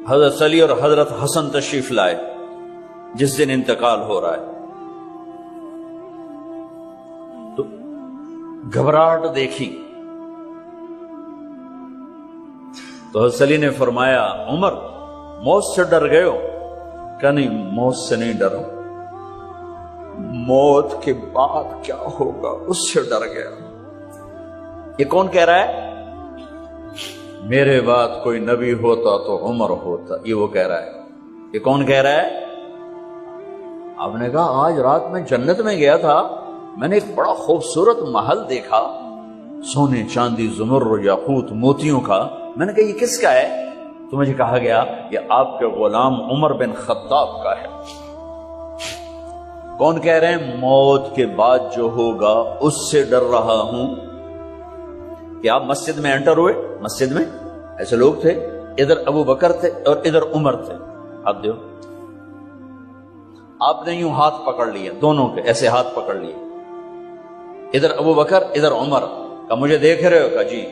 حضرت علی اور حضرت حسن تشریف لائے جس دن انتقال ہو رہا ہے، تو گھبراہٹ دیکھی تو حضرت علی نے فرمایا عمر موت سے ڈر گئے ہو؟ کہ نہیں موت سے نہیں ڈرا، موت کے بعد کیا ہوگا اس سے ڈر گیا۔ یہ کون کہہ رہا ہے؟ میرے بعد کوئی نبی ہوتا تو عمر ہوتا، یہ وہ کہہ رہا ہے۔ یہ کون کہہ رہا ہے؟ آپ نے کہا آج رات میں جنت میں گیا تھا، میں نے ایک بڑا خوبصورت محل دیکھا، سونے چاندی زمرد یاقوت موتیوں کا۔ میں نے کہا یہ کس کا ہے؟ تو مجھے کہا گیا یہ آپ کے غلام عمر بن خطاب کا ہے۔ کون کہہ رہے ہیں؟ موت کے بعد جو ہوگا اس سے ڈر رہا ہوں۔ کہ آپ مسجد میں انٹر ہوئے، مسجد میں ایسے لوگ تھے، ادھر ابو بکر تھے اور ادھر عمر تھے، آپ دیو آپ نے یوں ہاتھ پکڑ لیے، دونوں کے ایسے ہاتھ پکڑ لیے، ادھر ابو بکر ادھر عمر، کہ مجھے دیکھ رہے ہو؟ کہ جی۔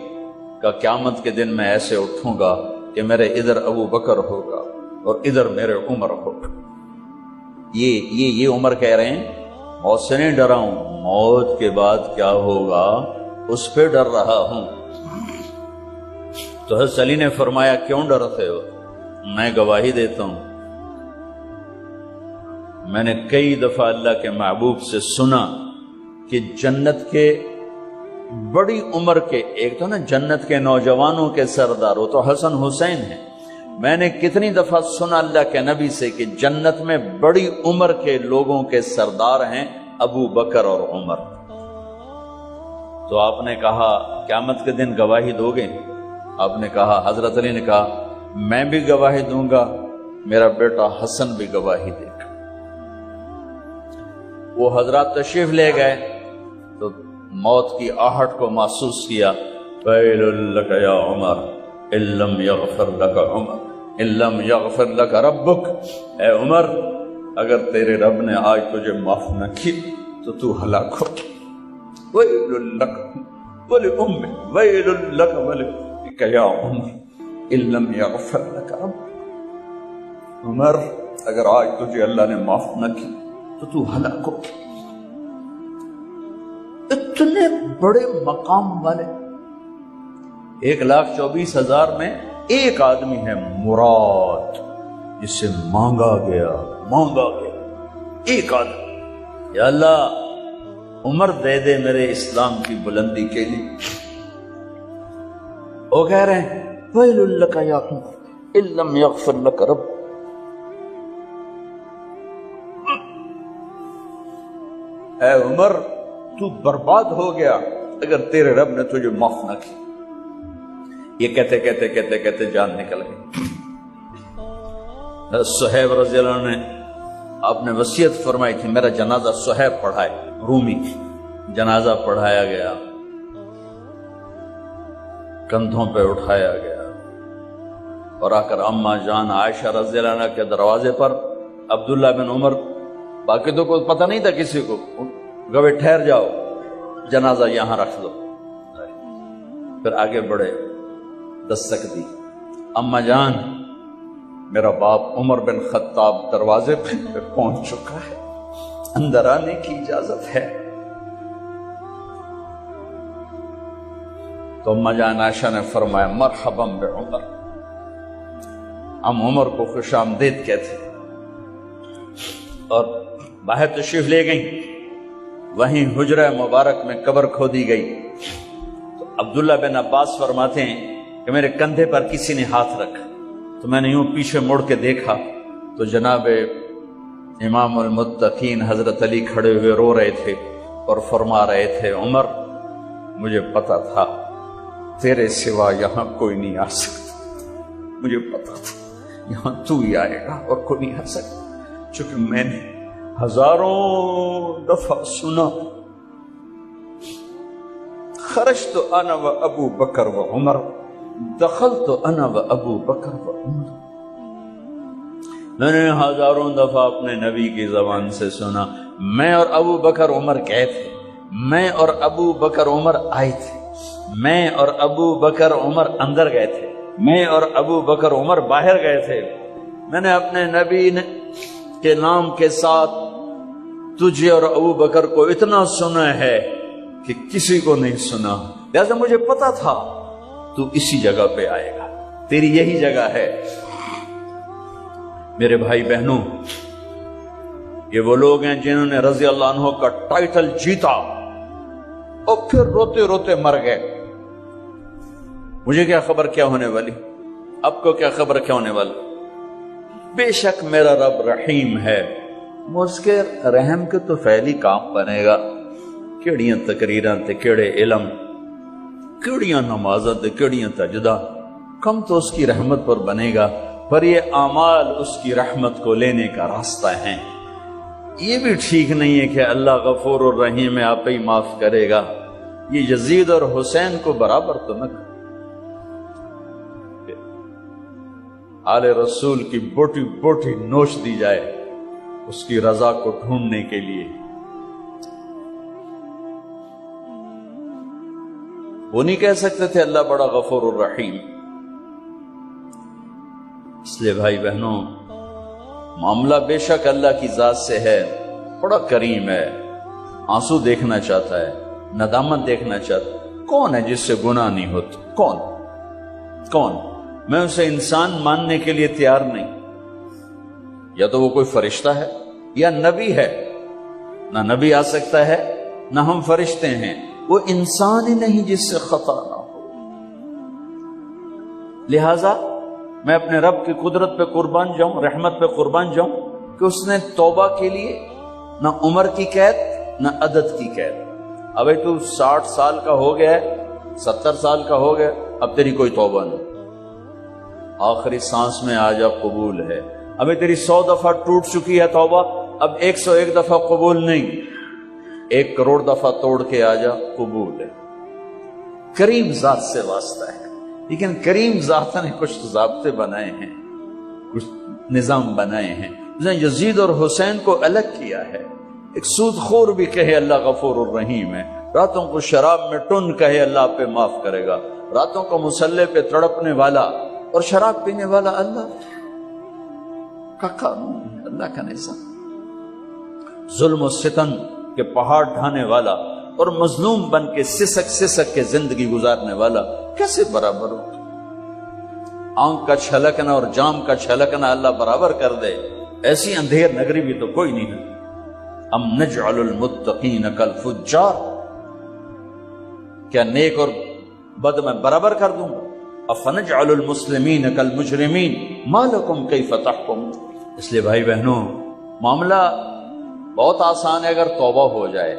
کہ قیامت کے دن میں ایسے اٹھوں گا کہ میرے ادھر ابو بکر ہوگا اور ادھر میرے عمر ہوگا۔ یہ عمر کہہ رہے ہیں موت سے نہیں ڈرا ہوں، موت کے بعد کیا ہوگا اس پہ ڈر رہا ہوں۔ تو حضرت علی نے فرمایا کیوں ڈرتے ہو؟ میں گواہی دیتا ہوں، میں نے کئی دفعہ اللہ کے محبوب سے سنا کہ جنت کے بڑی عمر کے، ایک تو نا جنت کے نوجوانوں کے سردار، وہ تو حسن حسین ہیں، میں نے کتنی دفعہ سنا اللہ کے نبی سے کہ جنت میں بڑی عمر کے لوگوں کے سردار ہیں ابو بکر اور عمر۔ تو آپ نے کہا قیامت کے دن گواہی دو گے؟ آپ نے کہا، حضرت علی نے کہا میں بھی گواہی دوں گا، میرا بیٹا حسن بھی گواہی دے گا۔ وہ حضرات تشریف لے گئے تو موت کی آہٹ کو محسوس کیا، ویل لک یا عمر ان لم یغفر لک عمر ان لم یغفر لک ربک، اے عمر اگر تیرے رب نے آج تجھے معاف نہ کی تو ہلاک ہو۔ ویل لک ولأمک ویل لک ولأمک یا عمر ان لم یغفر لک ربک، عمر اگر آج تجھے اللہ نے معاف نہ کی تو ہلاک ہو۔ اتنے بڑے مقام والے 1,24,000 میں ایک آدمی ہے مراد، جسے مانگا گیا ایک آدمی، یا اللہ عمر دے دے میرے اسلام کی بلندی کے لیے۔ وہ کہہ رہے ہیں ویل لک یا عمر ان لم یغفر لک رب، اے عمر تو برباد ہو گیا اگر تیرے رب نے تجھے معاف نہ کی۔ یہ کہتے کہتے کہتے کہتے جان نکل گئی۔ صہیب رضی اللہ عنہ نے آپ نے وصیت فرمائی تھی میرا جنازہ صہیب پڑھائے، رومی جنازہ پڑھایا گیا، کندھوں پہ اٹھایا گیا، اور آ کر اماں جان عائشہ رضی اللہ عنہ کے دروازے پر عبداللہ بن عمر، باقی تو کوئی پتہ نہیں تھا کسی کو، گوے ٹھہر جاؤ جنازہ یہاں رکھ دو۔ پھر آگے بڑھے، دستک دی، اماں جان میرا باپ عمر بن خطاب دروازے پہ پہنچ چکا ہے، اندر آنے کی اجازت ہے۔ تو اماں جان عائشہ نے فرمایا مرحبا بعمر، ہم عمر کو خوش آمدید کہتے، اور باہر تشریف لے گئیں۔ وہیں حجرہ مبارک میں قبر کھودی گئی تو عبداللہ بن عباس فرماتے ہیں کہ میرے کندھے پر کسی نے ہاتھ رکھا تو میں نے یوں پیچھے مڑ کے دیکھا تو جناب امام المتقین حضرت علی کھڑے ہوئے رو رہے تھے اور فرما رہے تھے عمر مجھے پتا تھا تیرے سوا یہاں کوئی نہیں آ سکتا، مجھے پتا تھا یہاں تو ہی آئے گا اور کوئی نہیں آ سکتا، چونکہ میں نے ہزاروں دفعہ سنا خرجت انا و ابو بکر و عمر دخلت انا و ابو بکر و عمر، میں نے ہزاروں دفعہ اپنے نبی کی زبان سے سنا میں اور ابو بکر عمر گئے تھے، میں اور ابو بکر عمر آئے تھے، میں اور ابو بکر عمر اندر گئے تھے، میں اور ابو بکر عمر باہر گئے تھے، میں نے اپنے نبی کے نام کے ساتھ تجھے اور ابو بکر کو اتنا سنا ہے کہ کسی کو نہیں سنا، لہذا مجھے پتا تھا تو اسی جگہ پہ آئے گا، تیری یہی جگہ ہے۔ میرے بھائی بہنوں، یہ وہ لوگ ہیں جنہوں نے رضی اللہ عنہ کا ٹائٹل جیتا اور پھر روتے روتے مر گئے۔ مجھے کیا خبر کیا ہونے والی، اب کو کیا خبر کیا ہونے والی؟ بے شک میرا رب رحیم ہے، اس کے رحم کے تو فعلی کام بنے گا، کیڑیاں تقریراں تے کیڑے علم، کیڑیاں نمازاں تے کیڑیاں تجدہ، کم تو اس کی رحمت پر بنے گا، پر یہ اعمال اس کی رحمت کو لینے کا راستہ ہیں۔ یہ بھی ٹھیک نہیں ہے کہ اللہ غفور الرحیم ہے، آپ ہی معاف کرے گا، یہ یزید اور حسین کو برابر تو نہ کرے۔ آل رسول کی بوٹی بوٹی نوچ دی جائے اس کی رضا کو ڈھونڈنے کے لیے۔ وہ نہیں کہہ سکتے تھے اللہ بڑا غفور الرحیم۔ اس لیے بھائی بہنوں، معاملہ بے شک اللہ کی ذات سے ہے، بڑا کریم ہے، آنسو دیکھنا چاہتا ہے، ندامت دیکھنا چاہتا ہے۔ کون ہے جس سے گناہ نہیں ہوتا؟ کون؟ میں اسے انسان ماننے کے لیے تیار نہیں، یا تو وہ کوئی فرشتہ ہے یا نبی ہے، نہ نبی آ سکتا ہے نہ ہم فرشتے ہیں، وہ انسان ہی نہیں جس سے خطا نہ ہو۔ لہذا میں اپنے رب کی قدرت پہ قربان جاؤں، رحمت پہ قربان جاؤں کہ اس نے توبہ کے لیے نہ عمر کی قید نہ عدد کی قید۔ ابھی تو 60 سال کا ہو گیا ہے، 70 سال کا ہو گیا، اب تیری کوئی توبہ نہیں، آخری سانس میں آ جا قبول ہے۔ ابھی تیری 100 دفعہ ٹوٹ چکی ہے توبہ، اب 101 دفعہ قبول نہیں، 1 کروڑ دفعہ توڑ کے آ جا قبول ہے۔ کریم ذات سے واسطہ ہے، لیکن کریم ذات نے کچھ ضابطے بنائے ہیں، کچھ نظام بنائے ہیں۔ اس نے یزید اور حسین کو الگ کیا ہے۔ ایک سود خور بھی کہے اللہ غفور الرحیم ہے، راتوں کو شراب میں ٹن کہے اللہ پہ معاف کرے گا، راتوں کو مسلح پہ تڑپنے والا اور شراب پینے والا اللہ کا قانون ہے، اللہ کا نظام۔ ظلم و ستم کے پہاڑ ڈھانے والا اور مظلوم بن کے سسک کے زندگی گزارنے والا کیسے برابر ہو؟ آنکھ کا چھلکنا اور جام کا چھلکنا اللہ برابر کر دے، ایسی اندھیر نگری بھی تو کوئی نہیں ہے۔ ام نجعل المتقین کالفجار، کیا نیک اور بد میں برابر کر دوں؟ افنجعل المسلمین کالمجرمین ما لکم کیف تحکمون۔ اس لیے بھائی بہنوں، معاملہ بہت آسان ہے اگر توبہ ہو جائے،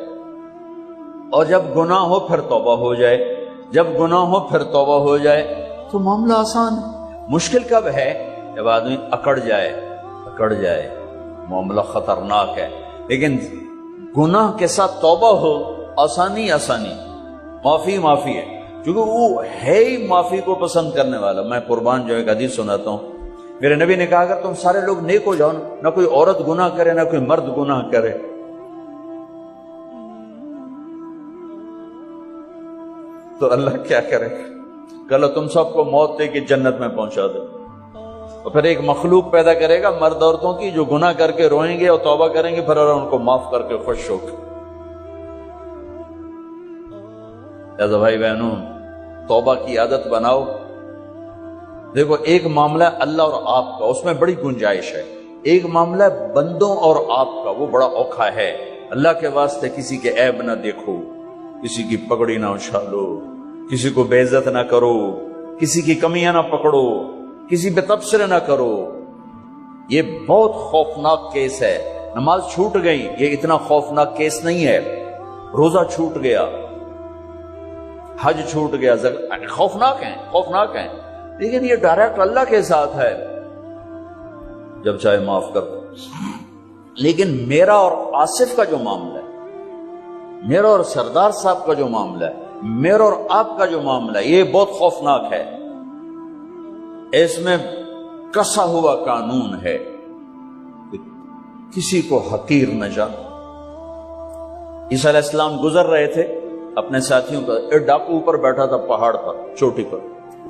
اور جب گناہ ہو پھر توبہ ہو جائے، جب گناہ ہو پھر توبہ ہو جائے تو معاملہ آسان ہے۔ مشکل کب ہے؟ جب آدمی اکڑ جائے، معاملہ خطرناک ہے۔ لیکن گناہ کے ساتھ توبہ ہو، آسانی معافی ہے، کیونکہ وہ ہے ہی معافی کو پسند کرنے والا۔ میں قربان جو ایک حدیث سناتا ہوں، میرے نبی نے کہا اگر تم سارے لوگ نیک ہو جاؤ، نہ کوئی عورت گناہ کرے نہ کوئی مرد گناہ کرے، تو اللہ کیا کرے؟ کہ تم سب کو موت دے کے جنت میں پہنچا دے، اور پھر ایک مخلوق پیدا کرے گا مرد عورتوں کی جو گناہ کر کے روئیں گے اور توبہ کریں گے، پھر ان کو معاف کر کے خوش ہو کے۔ لہذا بھائی بہنوں، توبہ کی عادت بناؤ۔ دیکھو، ایک معاملہ اللہ اور آپ کا، اس میں بڑی گنجائش ہے۔ ایک معاملہ بندوں اور آپ کا، وہ بڑا اوکھا ہے۔ اللہ کے واسطے کسی کے عیب نہ دیکھو، کسی کی پگڑی نہ اچھالو، کسی کو بے عزت نہ کرو، کسی کی کمیاں نہ پکڑو، کسی پہ تبصرے نہ کرو۔ یہ بہت خوفناک کیس ہے۔ نماز چھوٹ گئی، یہ اتنا خوفناک کیس نہیں ہے۔ روزہ چھوٹ گیا، حج چھوٹ گیا، خوفناک ہیں، لیکن یہ ڈائریکٹ اللہ کے ساتھ ہے، جب چاہے معاف کر دو۔ لیکن میرا اور آصف کا جو معاملہ ہے، میرا اور سردار صاحب کا جو معاملہ ہے، میرا اور آپ کا جو معاملہ ہے، یہ بہت خوفناک ہے۔ اس میں کسا ہوا قانون ہے کہ کسی کو حقیر نہ جانو۔ عیسیٰ علیہ السلام گزر رہے تھے اپنے ساتھیوں کا، ایک ڈاکو اوپر بیٹھا تھا پہاڑ پر، چوٹی پر،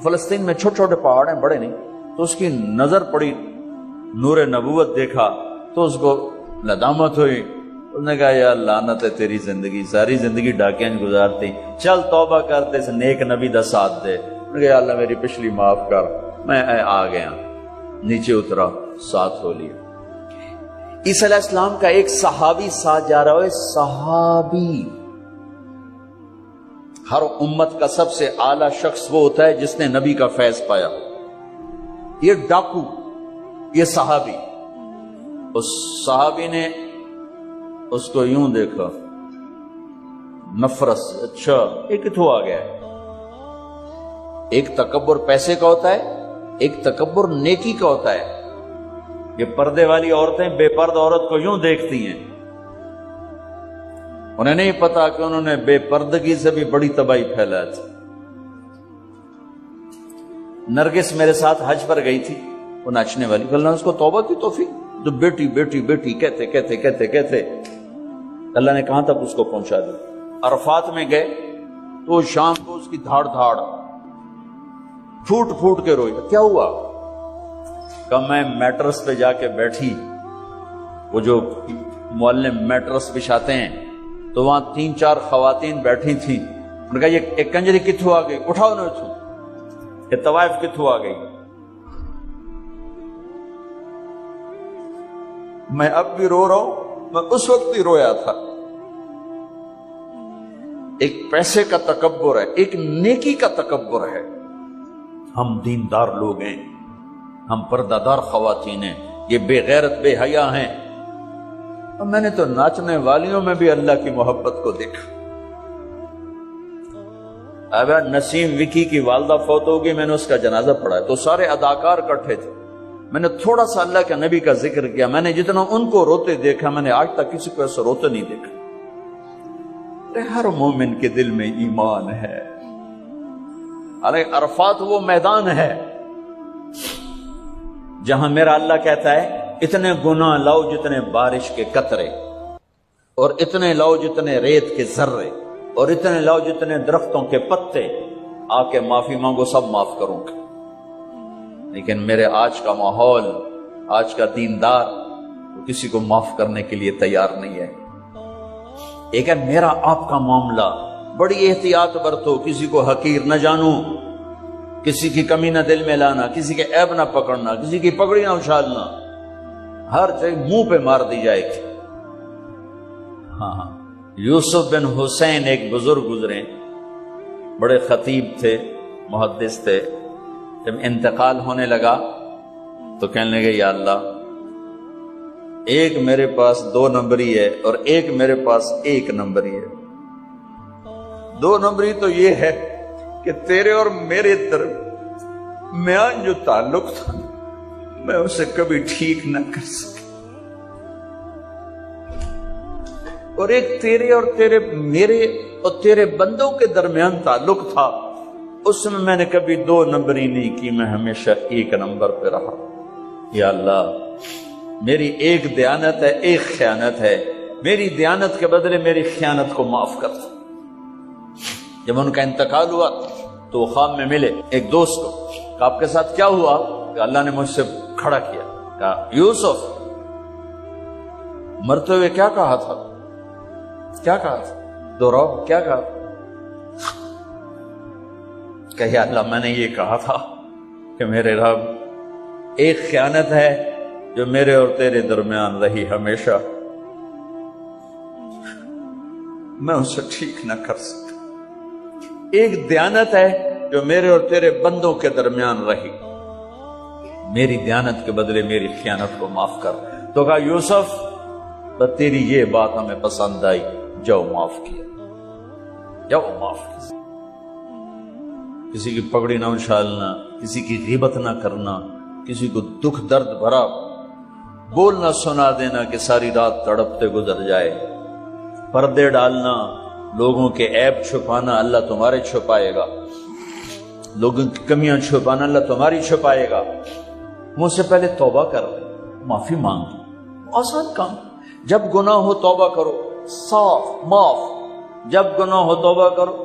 فلسطین میں چھوٹے چھوٹے پہاڑ ہیں، بڑے نہیں، تو اس کی نظر پڑی، نور نبوت دیکھا تو اس کو ندامت ہوئی. اس نے کہا یا لعنت ہے تیری زندگی، ساری زندگی ڈاکیاں گزارتی، چل توبہ کرتے اس نیک نبی دا ساتھ دے. اس نے کہا یا اللہ میری پچھلی معاف کر. میں آ گیا، نیچے اترا، ساتھ ہو لیا. عیسیٰ علیہ السلام کا ایک صحابی ساتھ جا رہا ہے. صحابی، ہر امت کا سب سے اعلیٰ شخص وہ ہوتا ہے جس نے نبی کا فیض پایا. یہ ڈاکو، یہ صحابی. اس صحابی نے اس کو یوں دیکھا، نفرت، اچھا یہ کتوں آ گیا ہے. ایک تکبر پیسے کا ہوتا ہے، ایک تکبر نیکی کا ہوتا ہے. یہ پردے والی عورتیں بے پرد عورت کو یوں دیکھتی ہیں، انہیں نہیں پتا کہ انہوں نے بے پردگی سے بھی بڑی تباہی پھیلا تھی. نرگس میرے ساتھ حج پر گئی تھی، وہ ناچنے والی، اللہ نے اس کو توبہ کی توفیق. جو بیٹی بیٹی بیٹی کہتے کہتے کہتے کہتے اللہ نے کہاں تک اس کو پہنچا دیا. عرفات میں گئے تو شام کو اس کی دھاڑ دھاڑ پھوٹ پھوٹ کے روئی. کیا ہوا؟ کہ میں میٹرس پہ جا کے بیٹھی، وہ جو معلم میٹرس بچھاتے ہیں، تو وہاں 3-4 خواتین بیٹھی تھیں. انہوں نے کہا یہ ایک کنجری کتھوں آ گئی، اٹھاؤ نہ اتھوں، یہ طوائف کتھوں آ گئی. میں اب بھی رو رہا ہوں، میں اس وقت بھی رویا تھا. ایک پیسے کا تکبر ہے، ایک نیکی کا تکبر ہے. ہم دیندار لوگ ہیں، ہم پردہ دار خواتین ہیں، یہ بے غیرت بے حیا ہیں. اور میں نے تو ناچنے والیوں میں بھی اللہ کی محبت کو دیکھا. اب نسیم وکی کی والدہ فوت ہوگی، میں نے اس کا جنازہ پڑھا تو سارے اداکار اکٹھے تھے. میں نے تھوڑا سا اللہ کے نبی کا ذکر کیا. میں نے جتنا ان کو روتے دیکھا، میں نے آج تک کسی کو ایسا روتے نہیں دیکھا. ہر مومن کے دل میں ایمان ہے. ارے عرفات وہ میدان ہے جہاں میرا اللہ کہتا ہے اتنے گناہ لاؤ جتنے بارش کے قطرے، اور اتنے لاؤ جتنے ریت کے ذرے، اور اتنے لاؤ جتنے درختوں کے پتے، آ کے معافی مانگو، سب معاف کروں گا. لیکن میرے آج کا ماحول، آج کا دیندار، وہ کسی کو معاف کرنے کے لیے تیار نہیں ہے. ایک ہے میرا آپ کا معاملہ، بڑی احتیاط برتو، کسی کو حقیر نہ جانو، کسی کی کمی نہ دل میں لانا، کسی کے عیب نہ پکڑنا، کسی کی پگڑی نہ اچھالنا، ہر چیز منہ پہ مار دی جائے گی. ہاں، یوسف بن حسین ایک بزرگ گزرے، بڑے خطیب تھے، محدث تھے. جب انتقال ہونے لگا تو کہنے لگے یا اللہ، ایک میرے پاس 2 نمبری ہے اور ایک میرے پاس 1 نمبری ہے. 2 نمبری تو یہ ہے کہ تیرے اور میرے درمیان جو تعلق تھا میں اسے کبھی ٹھیک نہ کر سکا، اور ایک تیرے اور میرے اور تیرے بندوں کے درمیان تعلق تھا، اس میں نے کبھی 2 نمبری نہیں کی، میں ہمیشہ 1 نمبر پہ رہا. یا اللہ، میری ایک دیانت ہے، ایک خیانت ہے، میری دیانت کے بدلے میری خیانت کو معاف کر. جب ان کا انتقال ہوا تو خواب میں ملے ایک دوست کو، کہ آپ کے ساتھ کیا ہوا؟ کہ اللہ نے مجھ سے کھڑا کیا، کہا یوسف مرتے ہوئے کیا کہا تھا؟ کیا کہا تھا؟ دوہراؤ، کیا کہا؟ کہ یا اللہ، میں نے یہ کہا تھا کہ میرے رب، ایک خیانت ہے جو میرے اور تیرے درمیان رہی ہمیشہ، میں اسے ٹھیک نہ کر سکتا. ایک دیانت ہے جو میرے اور تیرے بندوں کے درمیان رہی، میری دیانت کے بدلے میری خیانت کو معاف کر. تو کہا یوسف، بس تیری یہ بات ہمیں پسند آئی، جاؤ معاف کیا، جاؤ معاف کیا. کسی کی پگڑی نہ اچھالنا، کسی کی غیبت نہ کرنا، کسی کو دکھ درد بھرا بولنا سنا دینا کہ ساری رات تڑپتے گزر جائے. پردے ڈالنا، لوگوں کے عیب چھپانا، اللہ تمہارے چھپائے گا. لوگوں کی کمیاں چھپانا، اللہ تمہاری چھپائے گا. مجھ سے پہلے توبہ کر لے، معافی مانگ، آسان کام. جب گناہ ہو توبہ کرو، صاف معاف. جب گناہ ہو توبہ کرو.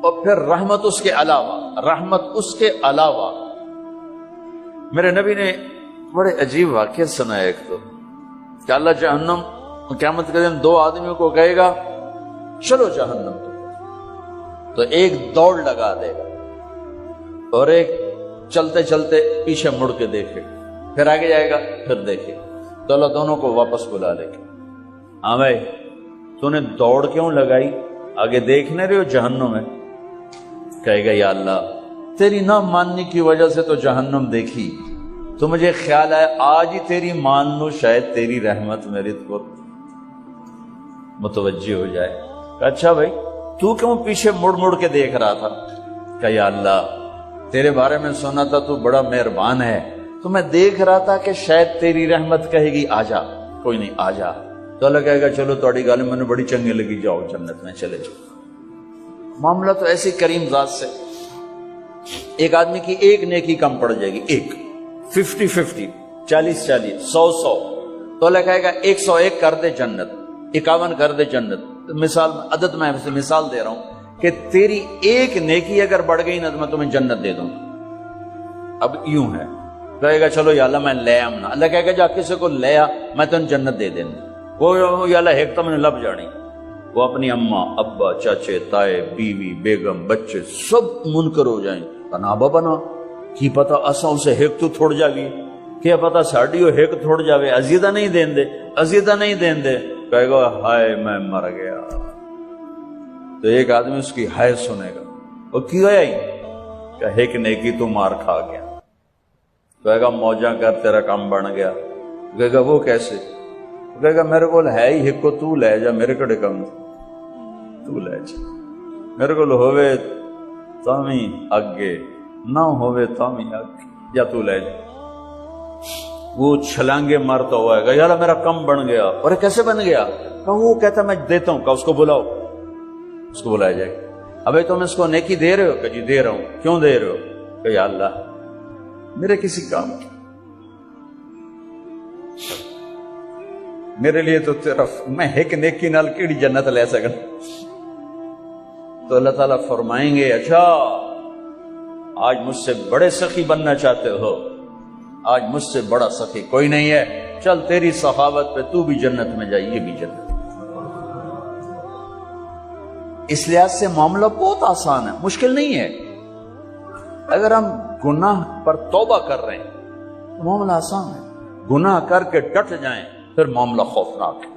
اور پھر رحمت اس کے علاوہ، رحمت اس کے علاوہ۔ میرے نبی نے بڑے عجیب واقعہ سنا ہے ایک تو، کہ اللہ جہنم قیامت کے دن دو آدمیوں کو کہے گا چلو جہنم تو ایک دوڑ لگا دے گا اور ایک چلتے چلتے پیچھے مڑ کے دیکھے، پھر آگے جائے گا پھر دیکھے، تو اللہ دونوں کو واپس بلا لے گا۔ ہاں بھائی تو نے دوڑ کیوں لگائی، آگے دیکھ نہیں رہے ہو جہنم ہے؟ کہے گا یا اللہ تیری نہ ماننے کی وجہ سے تو جہنم دیکھی، تو مجھے خیال ہے آج ہی تیری مان لوں، شاید تیری رحمت میری کو متوجہ ہو جائے۔ اچھا بھائی تو کیوں پیچھے مڑ مڑ کے دیکھ رہا تھا؟ کہ یا اللہ تیرے بارے میں سنا تھا تو بڑا مہربان ہے، تو میں دیکھ رہا تھا کہ شاید تیری رحمت کہے گی آ جا، کوئی نہیں آ جا، تو اللہ کہے گا چلو تھوڑی گل میں نے بڑی چنگی لگی، جاؤ جنت میں چلے جاؤ۔ معاملہ تو ایسی کریم ذات سے، ایک آدمی کی ایک نیکی کم پڑ جائے گی، ایک 50-50 40-40 100-100، تو اللہ کہے گا 101 کر دے جنت، 51 کر دے جنت۔ مثال عدد میں مثال دے رہا ہوں کہ تیری ایک نیکی اگر بڑھ گئی نا تو میں تمہیں جنت دے دوں۔ اب یوں ہے، کہے گا چلو یا اللہ میں لے آمنا، اللہ کہے گا جا کسی کو لے آ میں تمہیں جنت دے دیں گا۔ وہ یا اللہ ایک تو میں نے لب جانی، وہ اپنی اماں ابا چاچے تائے بیوی بیگم بچے سب منکر ہو جائیں، بنا بنا کی پتا اساں اسے ایک تو تھوڑ جاوی، کیا پتا ساڑی وہ ایک تھوڑ جاوے، عزیدہ نہیں دین دے، عزیدہ نہیں دین دے، کہے گا ہائے میں مر گیا۔ تو ایک آدمی اس کی ہائے سنے گا، وہ کی ہویا ہی کہ ایک نیکی تو مار کھا گیا، کہے گا موجاں کر تیرا کام بن گیا، کہے گا وہ کیسے، کہے گا میرے کو ہے ہی ایک کو تو لے جا، میرے کڑے کم تو لے جا، میرے کو ہوئے تامی اگے نہ ہوئے تامی اگے، یا تو لے جا۔ وہ چھلانگے مارتا ہوا ہے، یار میرا کم بن گیا، اور کیسے بن گیا، کہ وہ کہتا میں دیتا ہوں، کہ اس کو بلاؤ، اس کو بلایا جائے گا۔ ابھی تم اس کو نیکی دے رہے ہو، کہ جی دے رہا ہوں، کیوں دے رہے ہو، کہ یا اللہ میرے کسی کام کی، میرے لیے تو طرف میں ایک نیکی نال کیڑی جنت لے سکن۔ تو اللہ تعالیٰ فرمائیں گے اچھا آج مجھ سے بڑے سخی بننا چاہتے ہو، آج مجھ سے بڑا سخی کوئی نہیں ہے، چل تیری سخاوت پہ تو بھی جنت میں جائے، یہ بھی جنت۔ اس لحاظ سے معاملہ بہت آسان ہے، مشکل نہیں ہے۔ اگر ہم گناہ پر توبہ کر رہے ہیں تو معاملہ آسان ہے، گناہ کر کے ڈٹ جائیں پھر معاملہ خوفناک ہے۔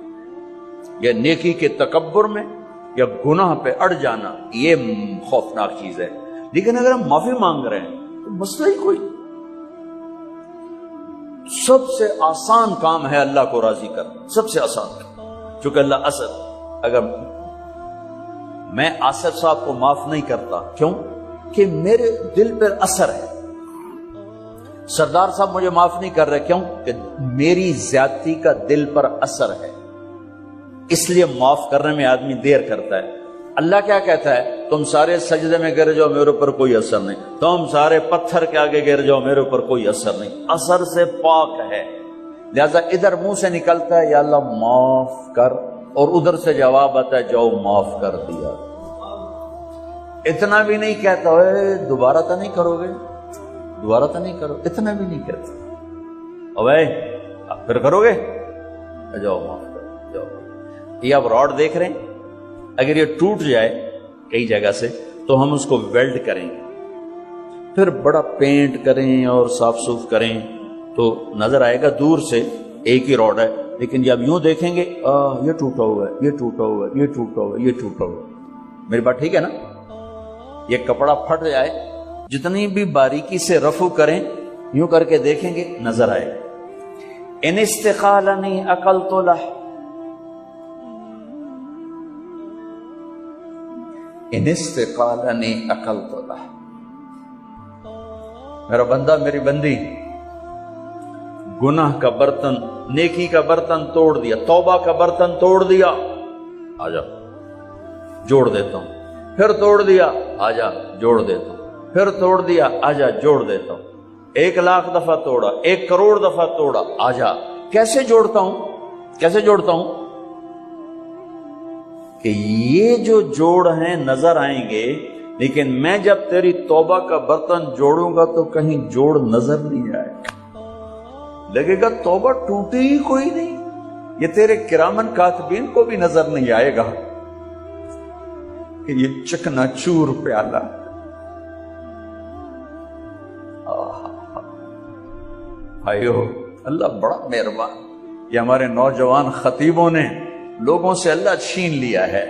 یا نیکی کے تکبر میں یا گناہ پہ اڑ جانا یہ خوفناک چیز ہے۔ لیکن اگر ہم معافی مانگ رہے ہیں تو مسئلہ ہی کوئی، سب سے آسان کام ہے اللہ کو راضی کرنا، سب سے آسان کام۔ چونکہ اللہ اسد، اگر میں آصف صاحب کو معاف نہیں کرتا، کیوں کہ میرے دل پر اثر ہے، سردار صاحب مجھے معاف نہیں کر رہے، کیوں کہ میری زیادتی کا دل پر اثر ہے، اس لیے معاف کرنے میں آدمی دیر کرتا ہے۔ اللہ کیا کہتا ہے، تم سارے سجدے میں گر جاؤ میرے اوپر کوئی اثر نہیں، تم سارے پتھر کے آگے گر جاؤ میرے اوپر کوئی اثر نہیں، اثر سے پاک ہے۔ لہذا ادھر منہ سے نکلتا ہے یا اللہ معاف کر، اور ادھر سے جواب آتا ہے جاؤ معاف کر دیا۔ اتنا بھی نہیں کہتا ہے دوبارہ تو نہیں کرو گے، دوبارہ تو نہیں کرو، اتنا بھی نہیں کہتا، اوے پھر کرو گے، جاؤ معاف کرو جاؤ۔ یہ آپ راڈ دیکھ رہے ہیں، اگر یہ ٹوٹ جائے کئی جگہ سے تو ہم اس کو ویلڈ کریں گے، پھر بڑا پینٹ کریں اور صاف صوف کریں تو نظر آئے گا دور سے ایک ہی راڈ ہے، لیکن جب یوں دیکھیں گے یہ ٹوٹا ہوا ہے، یہ ٹوٹا ہوا ہے، یہ ٹوٹا ہوا ہے، یہ ٹوٹا ہوا ہے۔ میری بات ٹھیک ہے نا؟ یہ کپڑا پھٹ جائے، جتنی بھی باریکی سے رفو کریں، یوں کر کے دیکھیں گے نظر آئے گا۔ ان استقالنی عقلت لہ، ان استقالنی عقلت لہ، میرا بندہ میری بندی گناہ کا برتن، نیکی کا برتن توڑ دیا، توبہ کا برتن توڑ دیا، آجا جوڑ دیتا ہوں، پھر توڑ دیا، آجا جوڑ دیتا ہوں، پھر توڑ دیا، آجا جوڑ دیتا ہوں، 1,00,000 دفعہ توڑا، 1 کروڑ دفعہ توڑا، آجا کیسے جوڑتا ہوں، کیسے جوڑتا ہوں کہ یہ جو جوڑ ہیں نظر آئیں گے لیکن میں جب تیری توبہ کا برتن جوڑوں گا تو کہیں جوڑ نظر نہیں آئے گا، لگے گا توبہ ٹوٹی ہی کوئی نہیں، یہ تیرے کرامن کاتبین کو بھی نظر نہیں آئے گا کہ یہ چکنا چور پیالہ۔ بھائیو، اللہ بڑا مہربان، یہ ہمارے نوجوان خطیبوں نے لوگوں سے اللہ چھین لیا ہے۔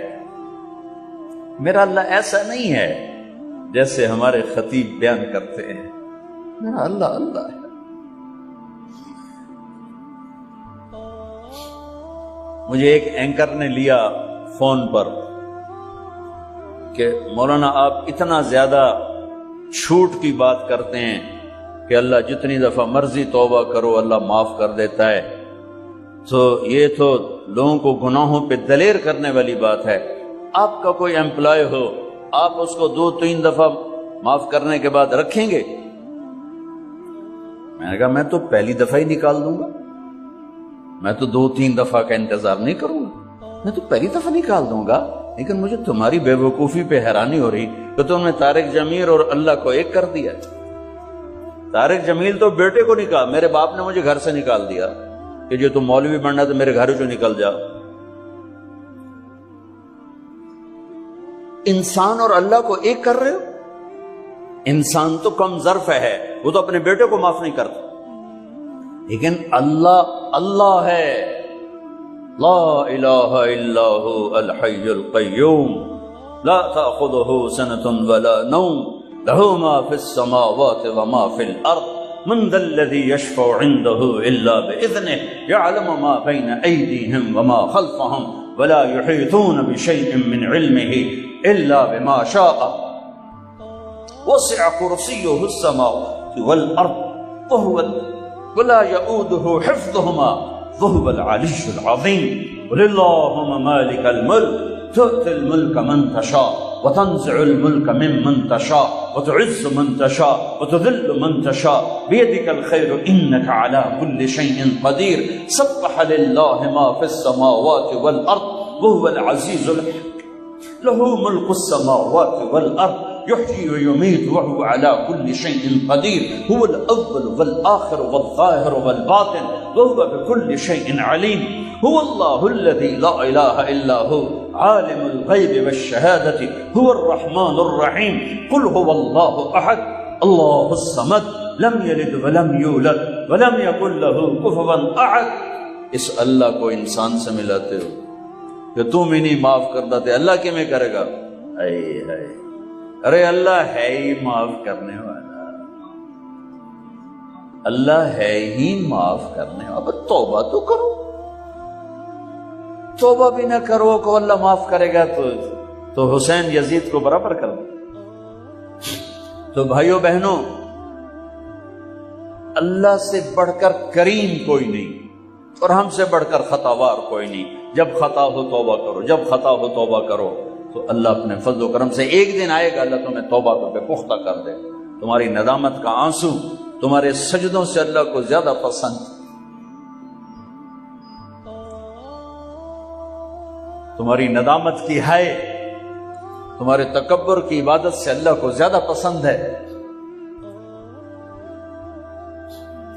میرا اللہ ایسا نہیں ہے جیسے ہمارے خطیب بیان کرتے ہیں، میرا اللہ اللہ ہے۔ مجھے ایک اینکر نے لیا فون پر کہ مولانا آپ اتنا زیادہ چھوٹ کی بات کرتے ہیں کہ اللہ جتنی دفعہ مرضی توبہ کرو اللہ معاف کر دیتا ہے، تو یہ تو لوگوں کو گناہوں پہ دلیر کرنے والی بات ہے۔ آپ کا کوئی امپلائی ہو، آپ اس کو 2-3 دفعہ معاف کرنے کے بعد رکھیں گے؟ میں نے کہا میں تو پہلی دفعہ ہی نکال دوں گا، میں تو 2-3 دفعہ کا انتظار نہیں کروں گا، میں تو پہلی دفعہ نکال دوں گا۔ لیکن مجھے تمہاری بے وقوفی پہ حیرانی ہو رہی کہ تم نے طارق جمیل اور اللہ کو ایک کر دیا۔ طارق جمیل تو بیٹے کو نکال، میرے باپ نے مجھے گھر سے نکال دیا کہ جو تم مولوی بننا تو میرے گھر جو نکل جا۔ انسان اور اللہ کو ایک کر رہے ہو؟ انسان تو کم ظرف ہے، وہ تو اپنے بیٹے کو معاف نہیں کرتا، لیکن اللہ اللہ ہے، لا الہ الا هو الحی القیوم لا تأخذه سنة ولا نوم له ما في السماوات وما في الأرض من ذا الذي يشفع عنده إلا بإذنه يعلم ما بين أيديهم وما خلفهم ولا يحيطون بشيء من علمه إلا بما شاء وسع كرسيه السماوات والأرض ولا يؤوده حفظهما وهو العلي العظيم قل اللهم مالك الملك تؤتي الملك من تشاء وتنزع الملك ممن تشاء وتعز من تشاء وتذل من تشاء بيدك الخير إنك على كل شيء قدير سبح لله ما في السماوات والأرض وهو العزيز الحكيم له ملك السماوات والأرض يحيي ويميت وهو على كل شيء قدير هو الأول والآخر والظاهر والباطن وهو بكل شيء عليم هو الله الذي لا إله إلا هو عالم الغيب والشهادة هو الرحمن الرحيم قل هو الله أحد الله الصمد لم يلد ولم يولد ولم يكن له كفوا أحد۔ اس اللہ کو انسان سے ملاتے ہو کہ تم ہی نہیں معاف کرتا تھے، اللہ کے میں کرے گا؟ ارے اللہ ہے ہی معاف کرنے والا، اللہ ہے ہی معاف کرنے والا، توبہ تو کرو، توبہ بھی نہ کرو کو اللہ معاف کرے گا تو حسین یزید کو برابر کر دو۔ تو بھائیو بہنوں، اللہ سے بڑھ کر کریم کوئی نہیں اور ہم سے بڑھ کر خطاوار کوئی نہیں۔ جب خطا ہو توبہ کرو، جب خطا ہو توبہ کرو، تو اللہ اپنے فضل و کرم سے ایک دن آئے گا اللہ تمہیں توبہ پہ پختہ کر دے۔ تمہاری ندامت کا آنسو تمہارے سجدوں سے اللہ کو زیادہ پسند، تمہاری ندامت کی ہائے تمہارے تکبر کی عبادت سے اللہ کو زیادہ پسند ہے،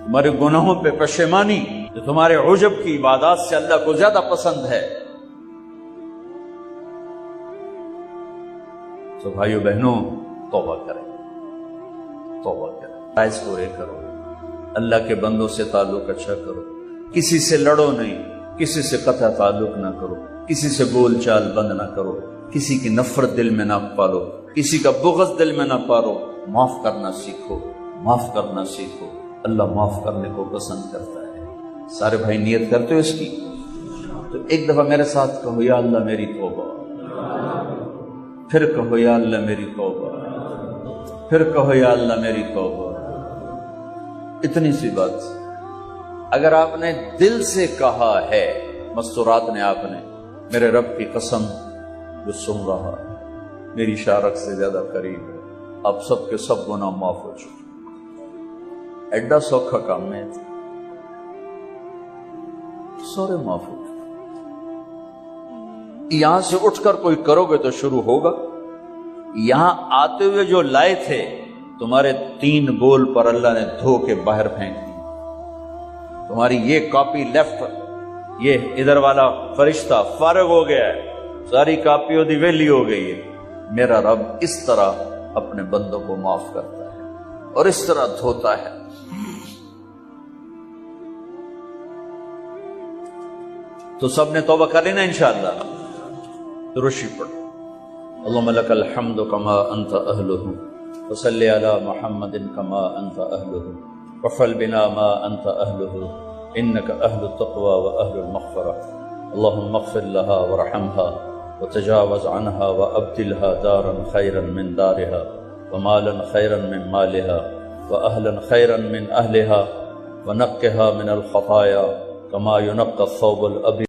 تمہارے گناہوں پہ پشیمانی جو تمہارے عجب کی عبادات سے اللہ کو زیادہ پسند ہے۔ تو بھائیو بہنوں، توبہ کریں، توبہ کریں، فرائض پورے کرو، اللہ کے بندوں سے تعلق اچھا کرو، کسی سے لڑو نہیں، کسی سے قطع تعلق نہ کرو، کسی سے بول چال بند نہ کرو، کسی کی نفرت دل میں نہ پالو، کسی کا بغض دل میں نہ پالو، معاف کرنا سیکھو، معاف کرنا سیکھو، اللہ معاف کرنے کو پسند کرتا ہے۔ سارے بھائی نیت کرتے ہو اس کی؟ تو ایک دفعہ میرے ساتھ کہو، یا اللہ میری توبہ، پھر کہو یا اللہ میری توبہ، پھر کہو یا اللہ میری توبہ۔ اتنی سی بات، اگر آپ نے دل سے کہا ہے، مستورات نے آپ نے، میرے رب کی قسم جو سن رہا میری شارک سے زیادہ قریب ہے، اب سب کے سب گناہ معاف ہو چکے، ایڈا سوکھا کام میں سورے معاف ہو چکے۔ یہاں سے اٹھ کر کوئی کرو گے تو شروع ہوگا، یہاں آتے ہوئے جو لائے تھے تمہارے 3 بول پر اللہ نے دھو کے باہر پھینک دی. تمہاری یہ کاپی لیفٹ، یہ ادھر والا فرشتہ فارغ ہو گیا ہے، ساری کاپیوں دی ویلی ہو گئی ہے. میرا رب اس طرح اپنے بندوں کو معاف کرتا ہے اور اس طرح دھوتا ہے. تو سب نے توبہ کر لینا انشاءاللہ. درشی پڑھ. اللہم لک الحمد کما انت اہلہ وصلی علی محمد کما انت اہلہ وفعل بنا ما انت اہلہ انک اہل التقوی و اہل المغفرہ. اللہم اغفر لها ورحمها وتجاوز عنها وابدلها دارا خيرا من دارها ومالا خيرا من مالها واهلا خيرا من اهلها ونقها من الخطايا كما ينقى الثوب الابيض